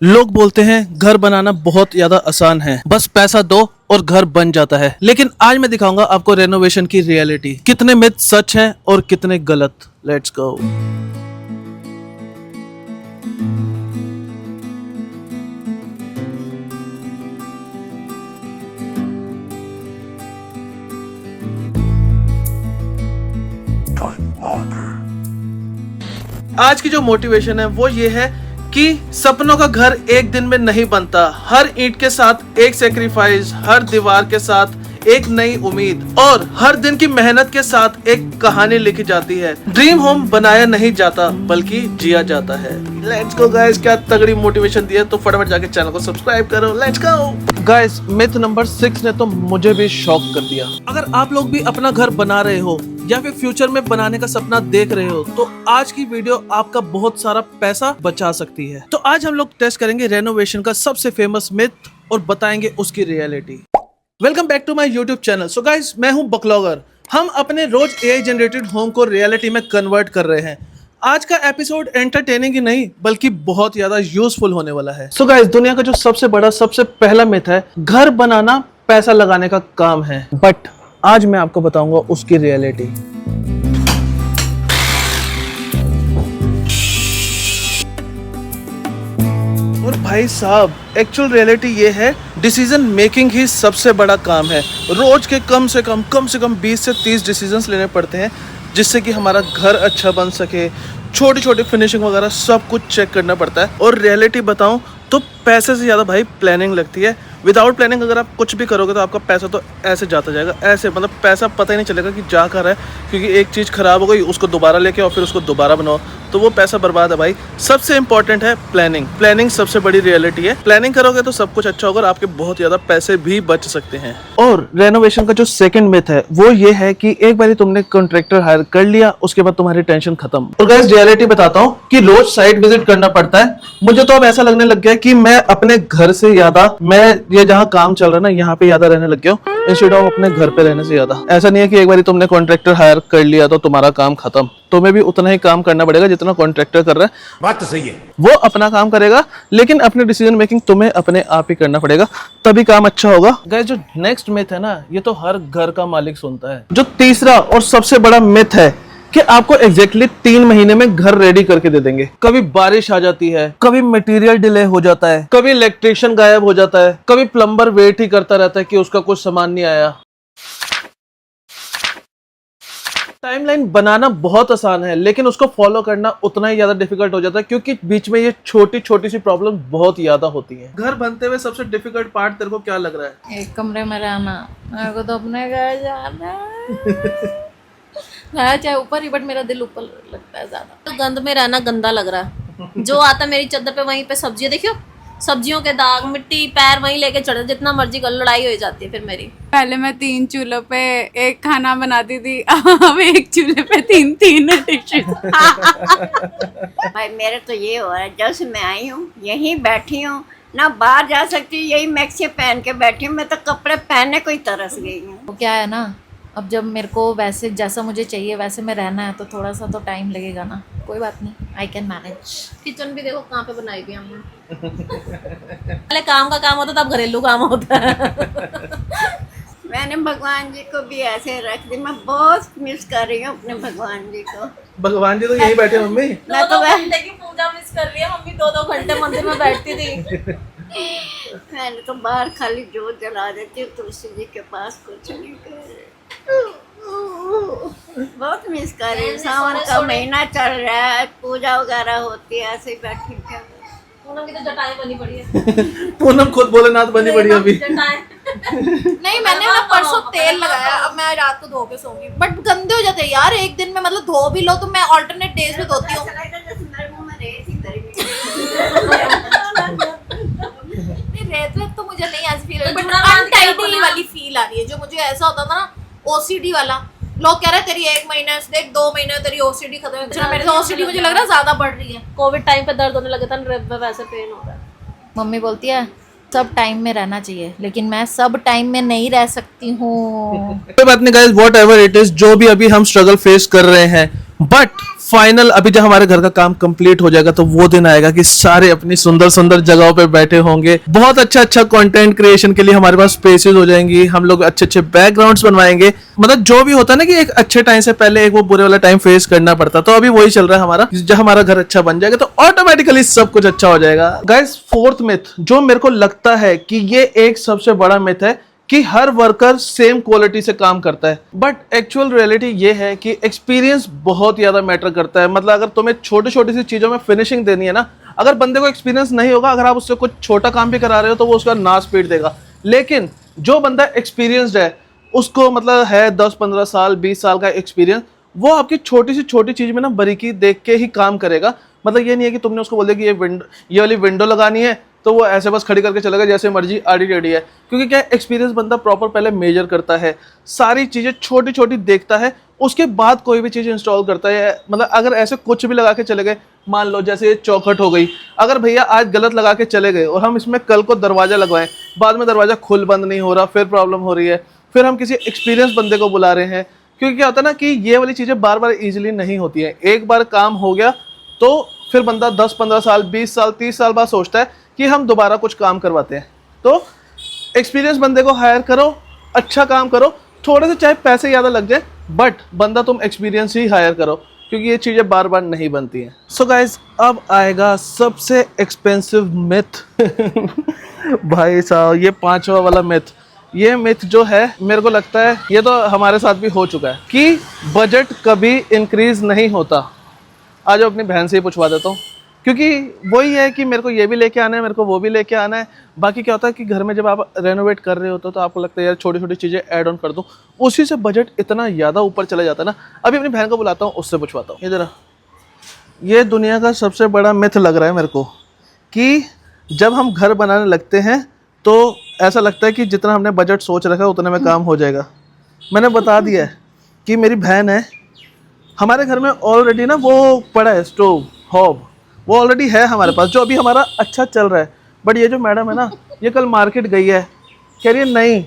लोग बोलते हैं घर बनाना बहुत ज्यादा आसान है, बस पैसा दो और घर बन जाता है। लेकिन आज मैं दिखाऊंगा आपको रेनोवेशन की रियलिटी, कितने मिथ सच हैं और कितने गलत। Let's go. आज की जो मोटिवेशन है वो ये है कि सपनों का घर एक दिन में नहीं बनता। हर ईंट के साथ एक सेक्रीफाइस, हर दीवार के साथ एक नई उम्मीद और हर दिन की मेहनत के साथ एक कहानी लिखी जाती है। ड्रीम होम बनाया नहीं जाता बल्कि जिया जाता है। लेट्स गो गाइस, क्या तगड़ी मोटिवेशन दी है, तो फटाफट जाके चैनल को सब्सक्राइब करो। Let's go guys. Myth number 6 ने तो मुझे भी शॉक कर दिया। अगर आप लोग भी अपना घर बना रहे हो या फिर फ्यूचर में बनाने का सपना देख रहे हो तो आज की वीडियो आपका बहुत सारा पैसा बचा सकती है। तो आज हम लोग टेस्ट करेंगे रेनोवेशन का सबसे फेमस मिथ और बताएंगे उसकी reality. Welcome back to my YouTube channel. So guys, मैं हूं बकलॉगर। हम अपने रोज एआई जनरेटेड होम को रियलिटी में कन्वर्ट कर रहे हैं। आज का एपिसोड एंटरटेनिंग ही नहीं बल्कि बहुत ज्यादा यूजफुल होने वाला है। सो गाइस, दुनिया का जो सबसे बड़ा सबसे पहला मिथ है, घर बनाना पैसा लगाने का काम है। बट आज मैं आपको बताऊंगा उसकी रियलिटी। और भाई साहब, एक्चुअल रियलिटी ये है, डिसीजन मेकिंग ही सबसे बड़ा काम है। रोज के कम से कम 20 से 30 डिसीजंस लेने पड़ते हैं जिससे कि हमारा घर अच्छा बन सके। छोटी छोटी फिनिशिंग वगैरह सब कुछ चेक करना पड़ता है। और रियलिटी बताऊं तो पैसे से ज़्यादा भाई प्लानिंग लगती है। विदाउट प्लानिंग अगर आप कुछ भी करोगे तो आपका पैसा तो ऐसे जाता जाएगा, ऐसे मतलब पैसा पता ही नहीं चलेगा कि जा कर है, क्योंकि एक चीज़ खराब हो गई उसको दोबारा लेके और फिर उसको दोबारा बनाओ तो वो पैसा बर्बाद है भाई। सबसे इंपॉर्टेंट है प्लानिंग। प्लानिंग सबसे बड़ी रियलिटी है। प्लानिंग करोगे तो सब कुछ अच्छा होगा और आपके बहुत ज़्यादा पैसे भी बच सकते हैं। और रेनोवेशन का जो सेकंड मिथ है वो ये है कि एक बार तुमने कॉन्ट्रैक्टर हायर कर लिया उसके बाद तुम्हारी टेंशन खत्म। और गाइस, रियलिटी बताता हूँ कि रोज साइट विजिट करना पड़ता है। मुझे तो अब ऐसा लगने लग गया कि मैं अपने घर से ज्यादा, मैं ये जहाँ काम चल रहा है ना यहाँ पे ज्यादा रहने लग गया हूँ इंस्टेड ऑफ अपने घर पे रहने से ज्यादा। ऐसा नहीं है कि एक बार तुमने कॉन्ट्रैक्टर हायर कर लिया तो तुम्हारा काम खत्म। तुम्हें भी उतना ही काम करना पड़ेगा जितना कॉन्ट्रैक्टर कर रहा है। बात तो सही है। वो अपना काम करेगा लेकिन अपनी डिसीजन मेकिंग तुम्हें अपने आप ही करना पड़ेगा, तभी काम अच्छा होगा। गाइस, जो नेक्स्ट मिथ है ना, ये तो हर घर का मालिक सुनता है। जो तीसरा और सबसे बड़ा मिथ है कि आपको एग्जैक्टली 3 महीने में घर रेडी करके दे देंगे। कभी बारिश आ जाती है, कभी मटेरियल डिले हो जाता है, कभी इलेक्ट्रिशियन गायब हो जाता है, कभी प्लम्बर वेट ही करता रहता है कि उसका कुछ सामान नहीं आया। टाइमलाइन बनाना बहुत आसान है लेकिन उसको फॉलो करना उतना ही ज्यादा डिफिकल्ट हो जाता है, क्योंकि बीच में ये छोटी छोटी सी प्रॉब्लम बहुत ज्यादा होती है। घर बनते हुए सबसे डिफिकल्ट पार्ट तेरे को क्या लग रहा है? एक कमरे में रहना। मेरे को तो अपने घर जाना है। चाहे ऊपर ही, बट मेरा दिल ऊपर लगता है ज्यादा। तो गंद में रहना गंदा लग रहा है। जो आता मेरी चादर पे वहीं पे सब्जियां, देखियो सब्जियों के दाग, मिट्टी, पैर वहीं लेके चढ़े, जितना मर्जी कर, लड़ाई हो जाती है फिर मेरी। पहले मैं 3 चूल्हों पे एक खाना बनाती थी, अब एक चूल्हे पे 3 डिशेस। भाई मेरे तो ये हो रहा है, जब से मैं आई हूँ यहीं बैठी हूँ, ना बाहर जा सकती हूँ, यही मैक्सी पहन के बैठी हूँ। मैं तो कपड़े पहनने को ही तरस गई हूँ। वो क्या है ना, अब जब मेरे को वैसे जैसा मुझे चाहिए वैसे में रहना है तो थोड़ा सा तो टाइम लगेगा ना। कोई बात नहीं, आई कैन मैनेज। किचन भी देखो कहाँ पे बनाई हुई हमने। पहले काम का काम होता तब घरेलू काम होता है। मैंने भगवान जी को भी ऐसे रख दी। मैं बहुत मिस कर रही हूँ अपने भगवान जी को। भगवान जी तो यही बैठे मम्मी। मैं तो घंटे की पूजा मिस कर रही है मम्मी। 2-2 घंटे मंदिर में बैठती थी। मैंने तो बाहर खाली जोत जला देती हूँ, तुलसी जी के पास कुछ नहीं कर। बहुत मिस कर रही हूँ। सावन का महीना चल रहा है, पूजा वगैरह होती है, ऐसे ही बैठी हूँ। पूनम की तो जटाएं बनी पड़ी है। पूनम खुद भोलेनाथ बनी पड़ी अभी। नहीं, मैंने ना परसों तेल लगाया, अब मैं रात को धो के सोऊंगी। बट गंदे हो जाते हैं यार एक दिन में, मतलब धो भी लो तो मैं ऑल्टरनेट डेज में धोती हूँ। रेत तो मुझे नहीं ऐसी फील, बट अनटाइडी वाली फील आ रही है। जो मुझे ऐसा होता था ना ओसीडी वाला, लोग कह रहे तेरी 1 महीने से देख 2 महीने तेरी ओसीडी खत्म है। मेरे तो ओसीडी मुझे लग रहा है ज्यादा बढ़ रही है। कोविड टाइम पे दर्द होने लगा था, रेब में वैसे पेन हो रहा है। मम्मी बोलती है सब टाइम में रहना चाहिए, लेकिन मैं सब टाइम में नहीं रह सकती हूँ। कोई बात नहीं गाइस, व्हाटएवर इट इज, जो भी अभी हम स्ट्रगल फेस कर रहे हैं बट फाइनल अभी जब हमारे घर का काम कंप्लीट हो जाएगा तो वो दिन आएगा कि सारे अपनी सुंदर सुंदर जगहों पे बैठे होंगे, बहुत अच्छा अच्छा कंटेंट क्रिएशन के लिए हमारे पास स्पेसेस हो जाएंगी, हम लोग अच्छे अच्छे बैकग्राउंड्स बनवाएंगे। मतलब जो भी होता है ना कि एक अच्छे टाइम से पहले एक वो बुरे वाला टाइम फेस करना पड़ता, तो अभी वही चल रहा है हमारा। जब हमारा घर अच्छा बन जाएगा तो ऑटोमेटिकली सब कुछ अच्छा हो जाएगा। गाइस, फोर्थ मिथ जो मेरे को लगता है कि ये एक सबसे बड़ा मिथ है कि हर वर्कर सेम क्वालिटी से काम करता है, बट एक्चुअल रियलिटी ये है कि एक्सपीरियंस बहुत ज्यादा मैटर करता है। मतलब अगर तुम्हें छोटी छोटी सी चीजों में फिनिशिंग देनी है ना, अगर बंदे को एक्सपीरियंस नहीं होगा, अगर आप उससे कुछ छोटा काम भी करा रहे हो तो वो उसका नाश पीट देगा। लेकिन जो बंदा एक्सपीरियंस्ड है, उसको मतलब है 10-15 साल 20 साल का एक्सपीरियंस, वो आपकी छोटी सी छोटी चीज में ना बारीकी देख के ही काम करेगा। मतलब ये नहीं है कि तुमने उसको बोल दिया कि ये वाली विंडो लगानी है तो वो ऐसे बस खड़ी करके चलेगा जैसे मर्जी आड़ी टेढ़ी है। क्योंकि क्या एक्सपीरियंस बंदा प्रॉपर पहले मेजर करता है, सारी चीजें छोटी छोटी देखता है, उसके बाद कोई भी चीज इंस्टॉल करता है। मतलब अगर ऐसे कुछ भी लगा के चले गए, मान लो जैसे ये चौखट हो गई, अगर भैया आज गलत लगा के चले गए और हम इसमें कल को दरवाजा लगवाएं, बाद में दरवाजा खुल बंद नहीं हो रहा, फिर प्रॉब्लम हो रही है, फिर हम किसी एक्सपीरियंस बंदे को बुला रहे हैं। क्योंकि क्या होता है ना कि ये वाली चीजें बार बार इजीली नहीं होती है। एक बार काम हो गया तो फिर बंदा 10-15 साल 20 साल 30 साल बाद सोचता है कि हम दोबारा कुछ काम करवाते हैं। तो एक्सपीरियंस बंदे को हायर करो, अच्छा काम करो, थोड़े से चाहे पैसे ज़्यादा लग जाए, बट बंदा तुम एक्सपीरियंस ही हायर करो, क्योंकि ये चीज़ें बार बार नहीं बनती हैं। सो गाइज, अब आएगा सबसे एक्सपेंसिव मिथ भाई साहब, ये 5वां वाला मिथ। ये मिथ जो है मेरे को लगता है ये तो हमारे साथ भी हो चुका है कि बजट कभी इंक्रीज नहीं होता। आज अपनी बहन से ही पूछवा देता हूँ, क्योंकि वही है कि मेरे को ये भी लेके आना है, मेरे को वो भी लेके आना है। बाकी क्या होता है कि घर में जब आप रेनोवेट कर रहे होते हो तो आपको लगता है यार छोटी छोटी चीज़ें ऐड ऑन कर दूँ, उसी से बजट इतना ज़्यादा ऊपर चला जाता है ना। अभी अपनी बहन को बुलाता हूँ, उससे पूछवाता हूँ। ये जरा, ये दुनिया का सबसे बड़ा मिथ लग रहा है मेरे को कि जब हम घर बनाने लगते हैं तो ऐसा लगता है कि जितना हमने बजट सोच रखा है उतने में काम हो जाएगा। मैंने बता दिया है कि मेरी बहन है, हमारे घर में ऑलरेडी ना वो पड़ा है स्टोव हॉब, वो ऑलरेडी है हमारे पास, जो अभी हमारा अच्छा चल रहा है। बट ये जो मैडम है ना, ये कल मार्केट गई है, कह रही है नहीं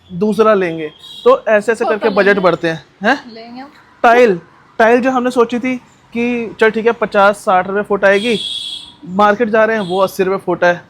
दूसरा लेंगे। तो ऐसे ऐसे करके बजट बढ़ते हैं। टाइल जो हमने सोची थी कि चल ठीक है 50-60 रुपये फुट आएगी, मार्केट जा रहे हैं वो 80 रुपये फुट है।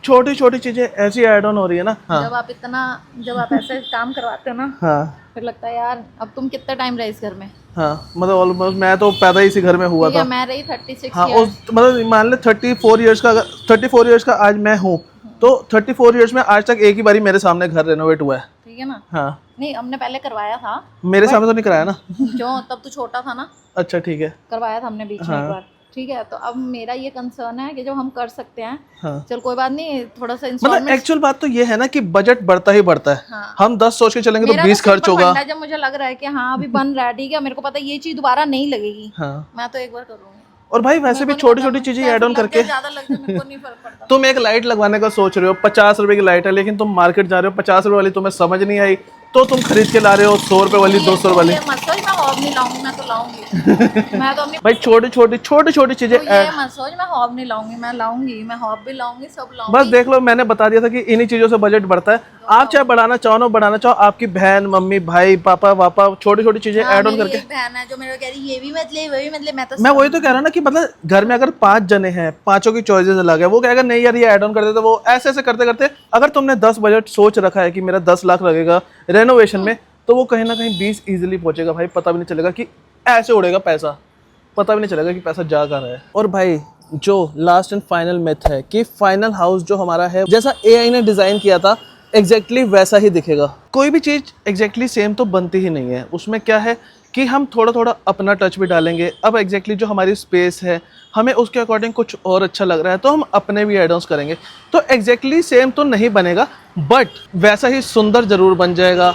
छोटी छोटी चीजें ऐसी ऐड ऑन हो रही है ना। हाँ। जब आप ऐसे काम करवाते हो ना, हाँ, फिर लगता है यार अब तुम कितना टाइम रहे इस घर में। हाँ, मतलब ऑलमोस्ट मैं तो पैदा इसी घर में हुआ था। मैं रही 36 हाँ, मतलब मान ले 34 इयर्स का आज मैं हूँ, तो 34 इयर्स में आज तक एक ही बारी मेरे सामने घर रेनोवेट हुआ है। ठीक है ना। हाँ, नहीं हमने पहले करवाया था, मेरे सामने तो नहीं कराया ना। जो तब तो छोटा था ना। अच्छा ठीक है, करवाया था हमने बीच में एक बार। ठीक है, तो अब मेरा ये कंसर्न है कि जब हम कर सकते हैं, हाँ, चल कोई बात नहीं, थोड़ा सा मतलब एक्चुअल बात तो ये है ना कि बजट बढ़ता ही बढ़ता है। हाँ। हम 10 सोच के चलेंगे तो 20 खर्च होगा। जब मुझे लग रहा है कि हाँ अभी बन रहा है, ठीक है, मेरे को पता है ये चीज दोबारा नहीं लगेगी, हाँ, मैं तो एक बार करूंगी। और भाई वैसे भी छोटी छोटी चीजें ऐड ऑन करके ज्यादा लगता है, मेरे को नहीं फर्क पड़ता। तुम एक लाइट लगवाने का सोच रहे हो, 50 रुपए की लाइट है, लेकिन तुम मार्केट जा रहे हो 50 रुपए वाली तुम्हें समझ नहीं आई, तो तुम खरीद के ला रहे हो 100 रुपए वाली 200 वाली। मैं हॉब नहीं लाऊंगी, मैं तो लाऊंगी। मैं तो अपनी भाई छोटी छोटी चीजें मत सोच, मैं हॉब नहीं लाऊंगी, मैं लाऊंगी, मैं हॉब भी लाऊंगी, सब लाऊंगी। बस देख लो, मैंने बता दिया था कि इन्हीं चीजों से बजट बढ़ता है। आप चाहे बढ़ाना चाहो ना बढ़ाना चाहो, आपकी बहन मम्मी भाई पापा वापा छोटी छोटी चीजें ऐड ऑन करके। बहन है जो मेरे को कह रही ये भी मत ले वो भी मत ले, मैं वही तो कह रहा हूँ ना कि मतलब घर में अगर 5 जने हैं, पांचों की चॉइसेस अलग है, वो कहेगा नहीं यार ये ऐड ऑन कर देते, वो ऐसे ऐसे करते करते अगर तुमने 10 बजट सोच रखा है कि मेरा 10 लाख लगेगा रेनोवेशन में, तो वो कहीं ना कहीं 20 इजीली पहुंचेगा भाई। पता भी नहीं चलेगा कि ऐसे उड़ेगा पैसा, पता भी नहीं चलेगा कि पैसा जा कहाँ रहा है। और भाई जो लास्ट एंड फाइनल मिथ है कि फाइनल हाउस जो हमारा है जैसा एआई ने डिजाइन किया था एग्जैक्टली वैसा ही दिखेगा। कोई भी चीज एग्जैक्टली सेम तो बनती ही नहीं है। उसमें क्या है कि हम थोड़ा थोड़ा अपना टच भी डालेंगे। अब एग्जैक्टली जो हमारी स्पेस है हमें उसके अकॉर्डिंग कुछ और अच्छा लग रहा है तो हम अपने भी एड ऑन्स करेंगे। तो एग्जैक्टली सेम तो नहीं बनेगा, बट वैसा ही सुंदर जरूर बन जाएगा।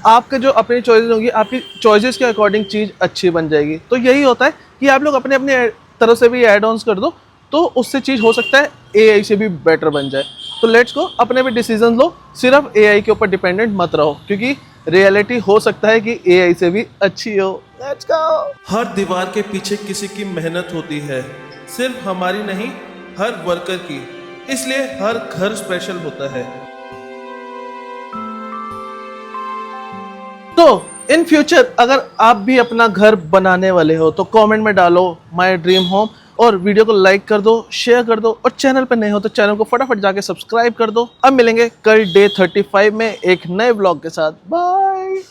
आपके जो अपनी चॉइसेस होंगी, आपकी चॉइसेस के अकॉर्डिंग चीज़ अच्छी बन जाएगी। तो यही होता है कि आप लोग अपने अपने तरफ से भी एड ऑन्स कर दो, तो उससे चीज़ हो सकता है एआई से भी बेटर बन जाए। तो लेट्स गो, अपने भी डिसीजन लो, सिर्फ एआई के ऊपर डिपेंडेंट मत रहो, क्योंकि रियलिटी हो सकता है कि एआई से भी अच्छी हो। Let's go. हर दीवार के पीछे किसी की मेहनत होती है, सिर्फ हमारी नहीं, हर वर्कर की। इसलिए हर घर स्पेशल होता है। तो इन फ्यूचर अगर आप भी अपना घर बनाने वाले हो तो कमेंट में डालो माय ड्रीम होम, और वीडियो को लाइक कर दो, शेयर कर दो, और चैनल पर नए हो तो चैनल को फटाफट जाके सब्सक्राइब कर दो। अब मिलेंगे कल डे 35 में एक नए ब्लॉग के साथ। बाय।